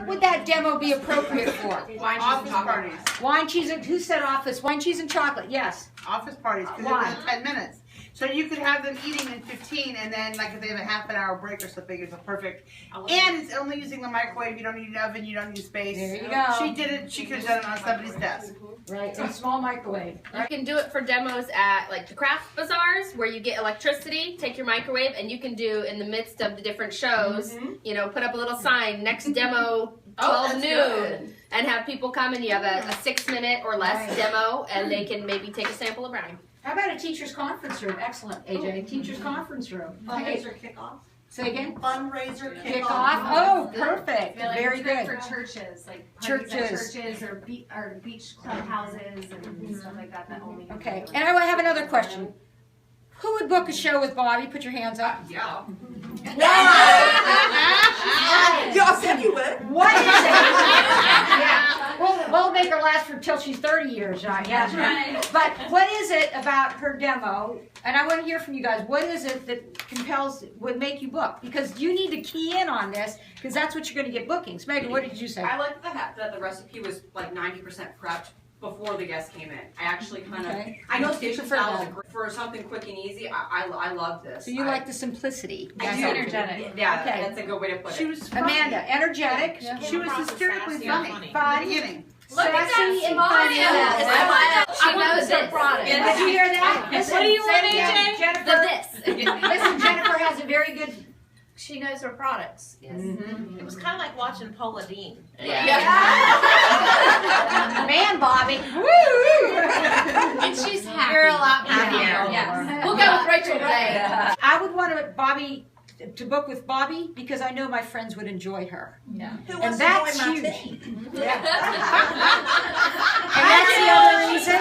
what would that demo be appropriate for? Wine, cheese, and chocolate. Wine, cheese, and who said office? Wine, cheese, and chocolate. Yes. Office parties, because it's 10 minutes. So you could have them eating in 15, and then like if they have a half an hour break or something, it's a perfect. And it's only using the microwave. You don't need an oven. You don't need space. There you go. She did it. She could have done it on somebody's desk. Right. In a small microwave. You can do it for demos at like the craft bazaars where you get electricity, take your microwave, and you can do in the midst of the different shows, you know, put up a little sign, next demo 12 noon, and have people come and you have a 6-minute or less demo, and they can maybe take a sample of brownie. How about a teacher's conference room? Excellent, AJ. Teacher's conference room. Fundraiser kickoff. Say again? Fundraiser Kickoff. Oh, perfect. Yeah, like Very good. For churches, like Churches. or beach clubhouses and stuff like that. That only. Okay. And I have another question. Who would book a show with Bobbi? Put your hands up. Yeah. Y'all said you would. What is it? Yeah. We'll make her last till she's 30 years, right? Yeah. That's right. But what is it about her demo? And I want to hear from you guys. What is it that would make you book? Because you need to key in on this, because that's what you're going to get bookings. Megan, what did you say? I like the fact that the recipe was like 90% prepped before the guests came in. I actually kind of, I know station style is for something quick and easy. I love this. So you like the simplicity. I do. Energetic. Yeah, Okay. That's a good way to put it. Amanda, energetic. Yeah. She was hysterically funny. Fun. Look at that Sassy and funny. She knows her product. Did you hear that? What do you want, AJ? Jennifer. Listen, Jennifer has a very good. She knows her products. Yes. It was kind of like watching Paula Dean. Man, Bobbi. Woo! And she's happy. You're a lot happier. Yes. We'll go with Rachel today. I would want Bobbi to book with Bobbi because I know my friends would enjoy her. Yeah. Who And wants that's to join my huge. team? Yeah. And that's the other reason.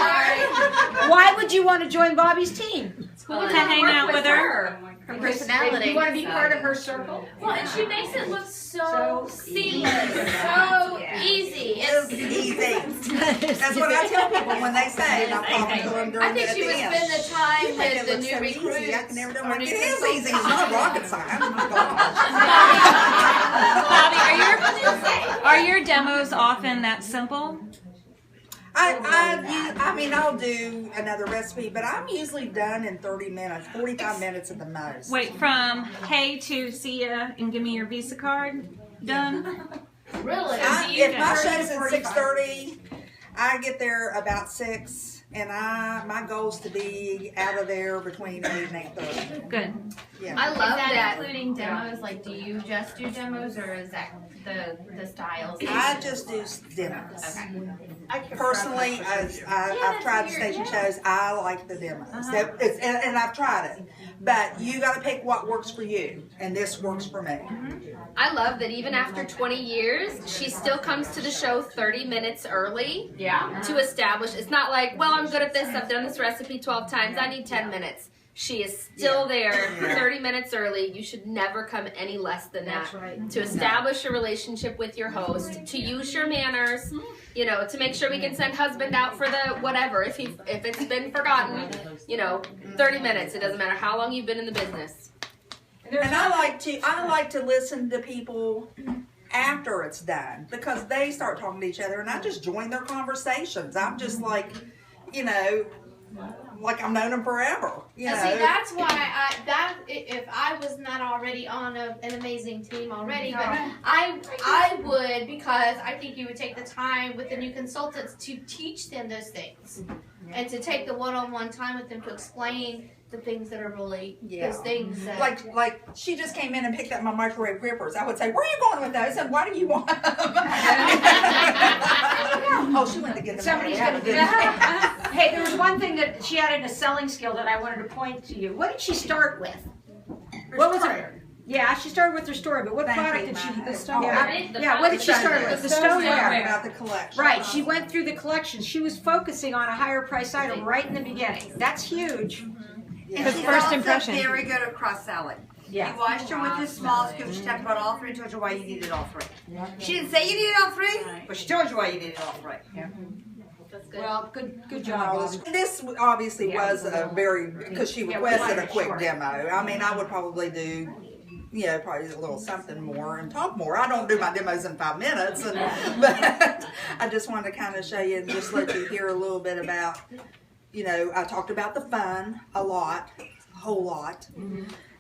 Why would you want to join Bobbi's team? To hang out with her. Her personality. You want to be part of her circle? Well, and she makes it look So seamless, so easy. It's easy. That's what I tell people when they say I'm talking to them during I think she would spend the time with the new recruits. Easy. I can never do it. It is easy. It's not rocket science. Oh my gosh. Bobbi, are your demos often that simple? I mean, I'll do another recipe, but I'm usually done in 30 minutes, 45 minutes at the most. Wait, from hey to see ya and give me your Visa card, done? Really? If my show's at 6:30, I get there about 6, and my goal is to be out of there between 8 and 8:30. Good. Yeah. I love that. Including demos? Like, do you just do demos, or is that the styles? I just do demos. Okay. Personally, I've tried the station shows. I like the demos. And I've tried it. But you got to pick what works for you, and this works for me. I love that even after 20 years, she still comes to the show 30 minutes early to establish. It's not like, well, I'm good at this. I've done this recipe 12 times. I need 10 minutes. She is still there 30 minutes early. You should never come any less than that. That's right. To establish a relationship with your host, to use your manners, you know, to make sure we can send husband out for the whatever. If it's been forgotten, you know, 30 minutes. It doesn't matter how long you've been in the business. And I like to listen to people after it's done because they start talking to each other, and I just join their conversations. I'm just like, you know, like I've known them forever. You know? See, that's why if I was not already on an amazing team already, but I would, because I think you would take the time with the new consultants to teach them those things, and to take the one-on-one time with them to explain the things that are really those things. That, like she just came in and picked up my microwave grippers. I would say, "Where are you going with those? And why do you want them?" Oh, she went to get them. Somebody's going to do that. Hey, there was one thing that she had in a selling skill that I wanted to point to you. What did she start with? What was it? Yeah, she started with her story, but what product did she? The stone. Yeah, what did she start with? The stoneware. About the collection. Right, she went through the collection. She was focusing on a higher price item right in the beginning. That's huge. Yeah. She's first impression. Very good at cross-selling. Yeah. You watched her with the small scoop. She talked about all three and told you why you needed all three. She didn't say you needed all three, but she told you why you needed all three. Yeah. Well, good job. This obviously was a very, because she requested a quick demo. I mean, I would probably do you know, probably a little something more and talk more. I don't do my demos in 5 minutes, but I just wanted to kind of show you and just let you hear a little bit about, you know, I talked about the fun a lot, a whole lot,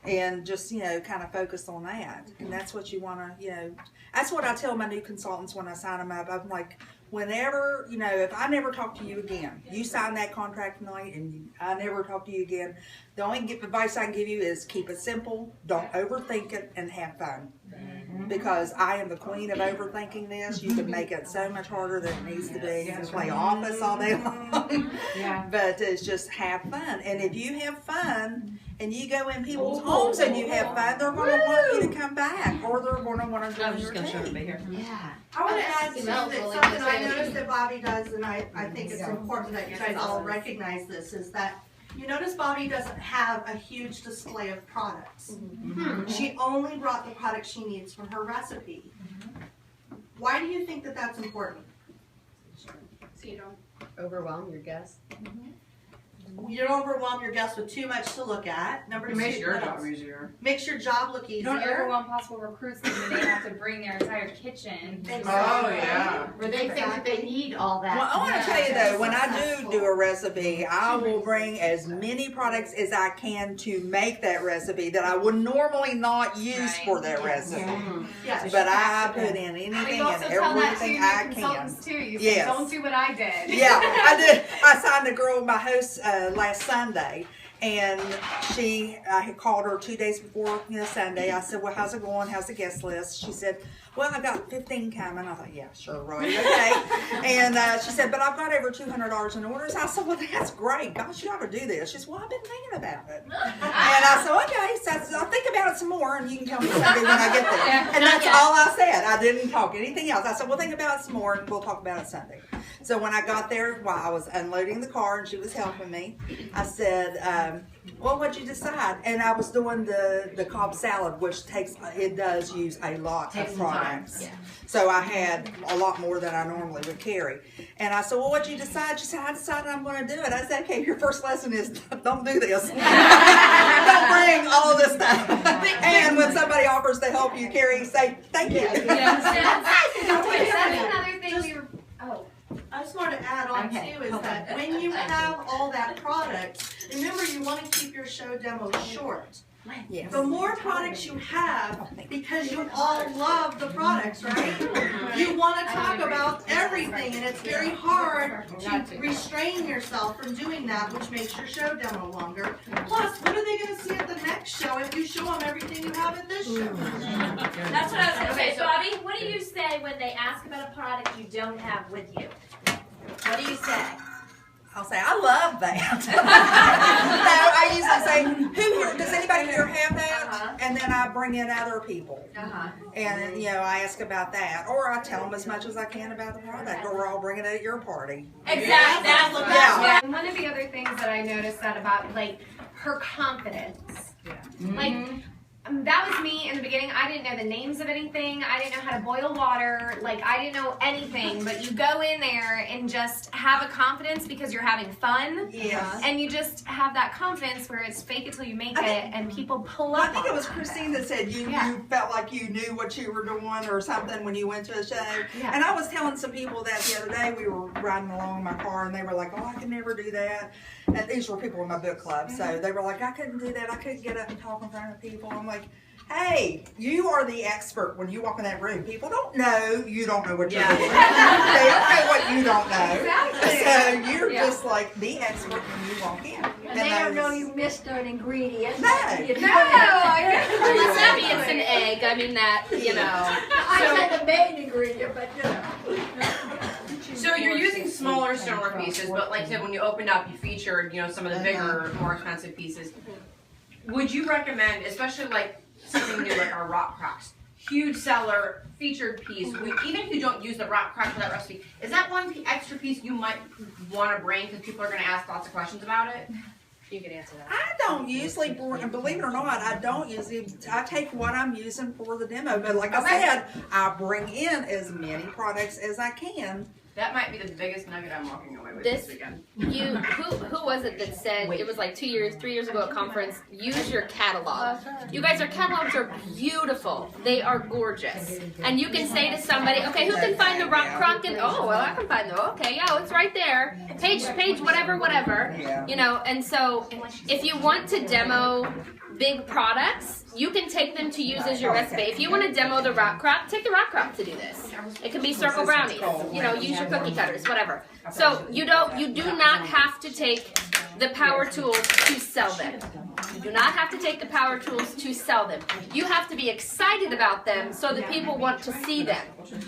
and just, you know, kind of focus on that. And that's what you want to, you know, that's what I tell my new consultants when I sign them up. I'm like, whenever, you know, if I never talk to you again, you sign that contract tonight and I never talk to you again, the only advice I can give you is keep it simple, don't overthink it, and have fun. Because I am the queen of overthinking this. You can make it so much harder than it needs to be. You can play office all day long. But it's just have fun. And if you have fun and you go in people's homes and you have fun, they're going to want you to come back, or they're going to want to join your team. I want to add to that something I noticed that Bobbi does, and I think it's important that you guys all recognize this, is that you notice Bobbi doesn't have a huge display of products. She only brought the products she needs for her recipe. Why do you think that that's important? So you don't overwhelm your guests. You don't overwhelm your guests with too much to look at. Number two, Makes your job easier. Makes your job look easier. You don't overwhelm possible recruits when they have to bring their entire kitchen. Oh, yeah. Where they think that they need all that. Well, I want to tell you though, when I do a recipe, I will bring as many products as I can to make that recipe that I would normally not use for that recipe. Yes. But I put in anything and everything I can. Too. You say, Yes. don't do what I did. Yeah, I did. I signed a girl, my host, last Sunday, and I had called her 2 days before, Sunday. I said, well, how's it going? How's the guest list? She said, well, I got 15 coming. I thought, yeah, sure, right, okay. And she said, but I've got over $200 in orders. I said, well, that's great. Gosh, you ought to do this. She said, well, I've been thinking about it. And I said, okay. So I said, I'll think about it some more, and you can tell me Sunday when I get there. And that's all I said. I didn't talk anything else. I said, well, think about it some more, and we'll talk about it Sunday. So when I got there, while I was unloading the car and she was helping me, I said, well, what'd you decide? And I was doing the Cobb salad, which does use a lot of products. Yeah. So I had a lot more than I normally would carry. And I said, well, what'd you decide? She said, I decided I'm going to do it. I said, okay, your first lesson is don't do this. Don't bring all of this stuff. And when somebody offers to help you carry, say, thank you. That's another thing we were, I just want to add on too is that when you have all that product, remember you want to keep your show demo short. Yes. The more products you have, because you all love the products, right? You want to talk about everything, and it's very hard to restrain yourself from doing that, which makes your show demo longer. Plus, what are they going to see at the next show if you show them everything you have at this show? That's what I was going to say. So, Bobbi, what do you say when they ask about a product you don't have with you? What do you say? I'll say, I love that. No, I usually say, does anybody here have that? And then I bring in other people. And, I ask about that. Or I tell them as much as I can about the product. Or I'll bring it at your party. Exactly. Yeah. One of the other things that I noticed about, her confidence. That was me in the beginning. I didn't know the names of anything. I didn't know how to boil water. I didn't know anything. But you go in there and just have a confidence because you're having fun. Yes. And you just have that confidence where it's fake it till you make it, and people pull up. I think it was Christine that said you felt like you knew what you were doing or something when you went to a show. Yeah. And I was telling some people that the other day. We were riding along in my car, and they were like, oh, I can never do that. And these were people in my book club. So they were like, I couldn't do that. I couldn't get up and talk in front of people. I'm like, hey, you are the expert when you walk in that room. People don't know you don't know what you're doing. They don't know what you don't know. Exactly. So you're just like the expert when you walk in. And they don't know you missed an ingredient. No. Unless maybe it's an egg. I mean that, I said the main ingredient, but So you're using smaller stoneware pieces, but like I said, when you opened up, you featured, some of the bigger, more expensive pieces. Would you recommend, especially something new like our rock cracks, huge seller, featured piece, even if you don't use the rock crack for that recipe, is that one extra piece you might want to bring because people are going to ask lots of questions about it? You can answer that. I don't usually, believe it or not, I don't usually, I take what I'm using for the demo, but like I said, I bring in as many products as I can That might be the biggest nugget I'm walking away with This- this weekend. Who was it that said, it was like 3 years ago at conference, use your catalog. You guys, our catalogs are beautiful. They are gorgeous. And you can say to somebody, okay, who can find the rock crock? And oh, well, I can find the, okay, yeah, it's right there. Page, whatever. You know, and so if you want to demo big products, you can take them to use as your recipe. If you want to demo the rock crock, take the rock crock to do this. It can be circle brownies, you know, use your cookie cutters, whatever. So you do not have to take the power tools to sell them. You do not have to take the power tools to sell them. You have to be excited about them so that people want to see them.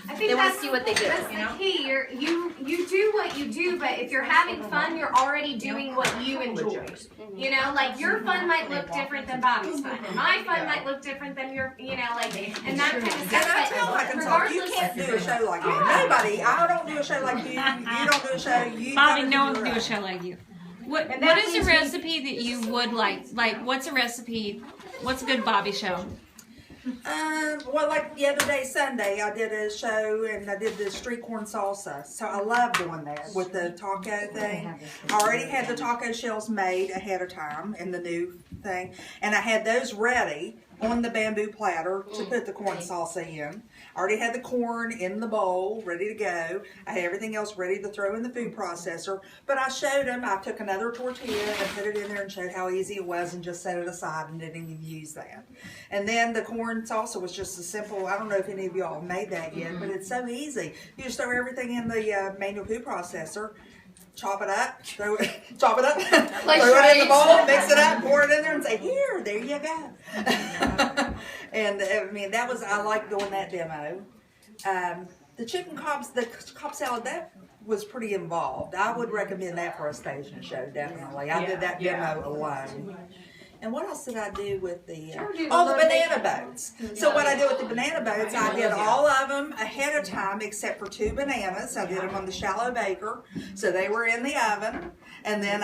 I think They want to see what they do. That's the key. You do what you do, but if you're having fun, you're already doing what you enjoy. You know, like your fun might look different than Bobbi's fun. My fun might look different than your, you know, like, and that kind of And stuff. I tell my consultants, you can't do a show like you. Nobody, I don't do a show like you. You don't do a show. You Bobbi, gotta no one do can do a it. show like you. What And that is a leaves me- recipe that you would like? Like, what's a recipe? What's a good Bobbi show? Well, like the other day, Sunday, I did a show and I did the street corn salsa. So I love doing that with the taco thing. I already had the taco shells made ahead of time in the new thing. And I had those ready on the bamboo platter to put the corn salsa in. I already had the corn in the bowl, ready to go. I had everything else ready to throw in the food processor. But I showed them, I took another tortilla and put it in there and showed how easy it was and just set it aside and didn't even use that. And then the corn salsa was just a simple, I don't know if any of y'all made that yet, but it's so easy. You just throw everything in the manual food processor, chop it up, throw it in the bowl, mix it up, pour it in there and say, here, there you go. And I mean, that was, I like doing that demo. The chicken Cobb, the Cobb salad, that was pretty involved. I would recommend that for a station show, definitely. I did that demo alone. And what else did I do with the, the banana boats. So what I did with the banana boats, I did all of them ahead of time except for 2 bananas. I did them on the shallow baker, so they were in the oven. And then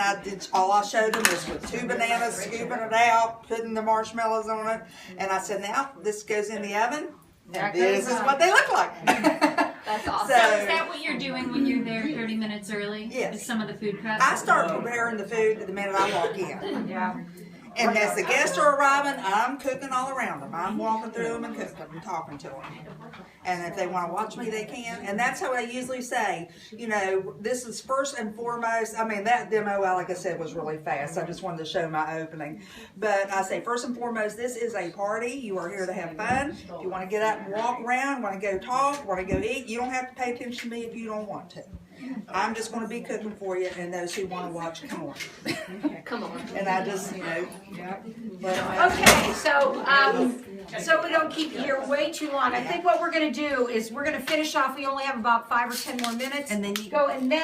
all I showed them was with 2 bananas, scooping it out, putting the marshmallows on it. And I said, now this goes in the oven, and this is what they look like. That's awesome. So is that what you're doing when you're there 30 minutes early? Yes. Is some of the food prep? I start preparing the food the minute I walk in. Yeah. And as the guests are arriving, I'm cooking all around them. I'm walking through them and cooking and talking to them. And if they want to watch me, they can. And that's how I usually say, you know, this is first and foremost. I mean, that demo, like I said, was really fast. I just wanted to show my opening. But I say, first and foremost, this is a party. You are here to have fun. If you want to get up and walk around, want to go talk, want to go eat, you don't have to pay attention to me if you don't want to. I'm just going to be cooking for you, and those who want to watch, come on. Come on. And I just, you know. Okay, so we don't keep you here way too long. I think what we're going to do is we're going to finish off. We only have about 5 or 10 more minutes. And then you go, and then